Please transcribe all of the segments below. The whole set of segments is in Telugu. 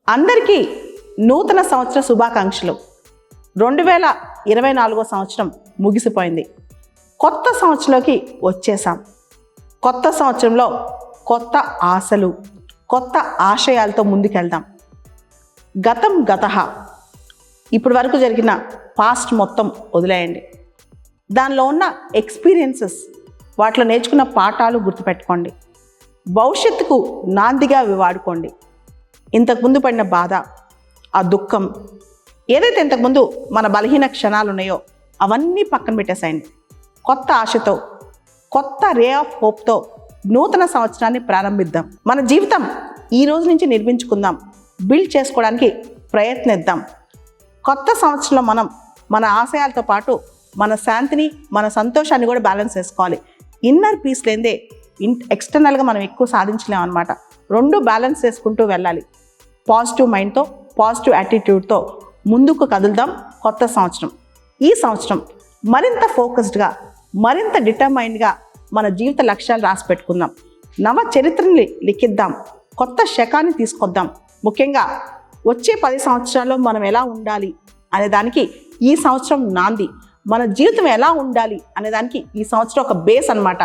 అందరికీ నూతన సంవత్సర శుభాకాంక్షలు. 2024 సంవత్సరం ముగిసిపోయింది. కొత్త సంవత్సరంలోకి వచ్చేసాం. కొత్త సంవత్సరంలో కొత్త ఆశలు, కొత్త ఆశయాలతో ముందుకెళ్దాం. గతం గతః. ఇప్పటి వరకు జరిగిన పాస్ట్ మొత్తం వదిలేయండి. దానిలో ఉన్న ఎక్స్పీరియన్సెస్, వాటిలో నేర్చుకున్న పాఠాలు గుర్తుపెట్టుకోండి. భవిష్యత్తుకు నాందిగా అవి వాడుకోండి. ఇంతకుముందు పడిన బాధ, ఆ దుఃఖం, ఏదైతే ఇంతకుముందు మన బలహీన క్షణాలు ఉన్నాయో అవన్నీ పక్కన పెట్టేసేయండి. కొత్త ఆశతో, కొత్త రే ఆఫ్ హోప్తో నూతన సంవత్సరాన్ని ప్రారంభిద్దాం. మన జీవితం ఈ రోజు నుంచి నిర్మించుకుందాం, బిల్డ్ చేసుకోవడానికి ప్రయత్నిద్దాం. కొత్త సంవత్సరంలో మనం మన ఆశయాలతో పాటు మన శాంతిని, మన సంతోషాన్ని కూడా బ్యాలెన్స్ చేసుకోవాలి. ఇన్నర్ పీస్ లేదే ఎక్స్టర్నల్గా మనం ఎక్కువ సాధించలేం అన్నమాట. రెండు బ్యాలెన్స్ చేసుకుంటూ వెళ్ళాలి. పాజిటివ్ మైండ్తో, పాజిటివ్ యాటిట్యూడ్తో ముందుకు కదులుదాం. కొత్త సంవత్సరం, ఈ సంవత్సరం మరింత ఫోకస్డ్గా, మరింత డిటర్మైన్డ్గా మన జీవిత లక్ష్యాలు రాసి పెట్టుకుందాం. నవ చరిత్రని లిఖిద్దాం. కొత్త శకాన్ని తీసుకొద్దాం. ముఖ్యంగా వచ్చే 10 సంవత్సరాల్లో మనం ఎలా ఉండాలి అనే దానికి ఈ సంవత్సరం నాంది. మన జీవితం ఎలా ఉండాలి అనే దానికి ఈ సంవత్సరం ఒక బేస్ అన్నమాట.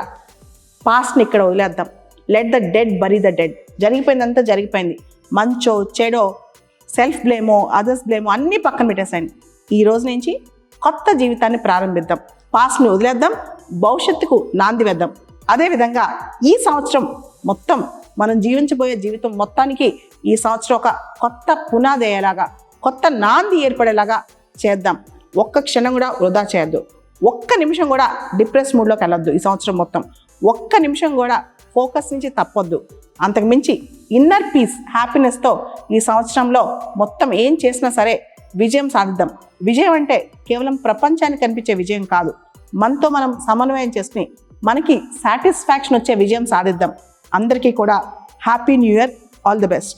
పాస్ట్ని ఇక్కడ వదిలేద్దాం. Let the dead bury the dead. జరిగిపోయిందంతా జరిగిపోయింది. మంచో చెడో, సెల్ఫ్ బ్లేమో, అదర్స్ బ్లేమో అన్నీ పక్కన పెట్టేసేయండి. ఈ రోజు నుంచి కొత్త జీవితాన్ని ప్రారంభిద్దాం. పాస్ట్ని వదిలేద్దాం, భవిష్యత్తుకు నాంది వేద్దాం. అదేవిధంగా ఈ సంవత్సరం మొత్తం మనం జీవించబోయే జీవితం మొత్తానికి ఈ సంవత్సరం ఒక కొత్త పునాది అయ్యేలాగా, కొత్త నాంది ఏర్పడేలాగా చేద్దాం. ఒక్క క్షణం కూడా వృధా చేయొద్దు. ఒక్క నిమిషం కూడా డిప్రెస్ మూడ్లోకి వెళ్ళొద్దు. ఈ సంవత్సరం మొత్తం ఒక్క నిమిషం కూడా ఫోకస్ నుంచి తప్పొద్దు. అంతకుమించి ఇన్నర్ పీస్, హ్యాపీనెస్తో ఈ సంవత్సరంలో మొత్తం ఏం చేసినా సరే విజయం సాధిద్దాం. విజయం అంటే కేవలం ప్రపంచానికి కనిపించే విజయం కాదు, మనతో మనం సమన్వయం చేసుకుని మనకి సాటిస్ఫాక్షన్ వచ్చే విజయం సాధిద్దాం. అందరికీ కూడా happy new year. All the best.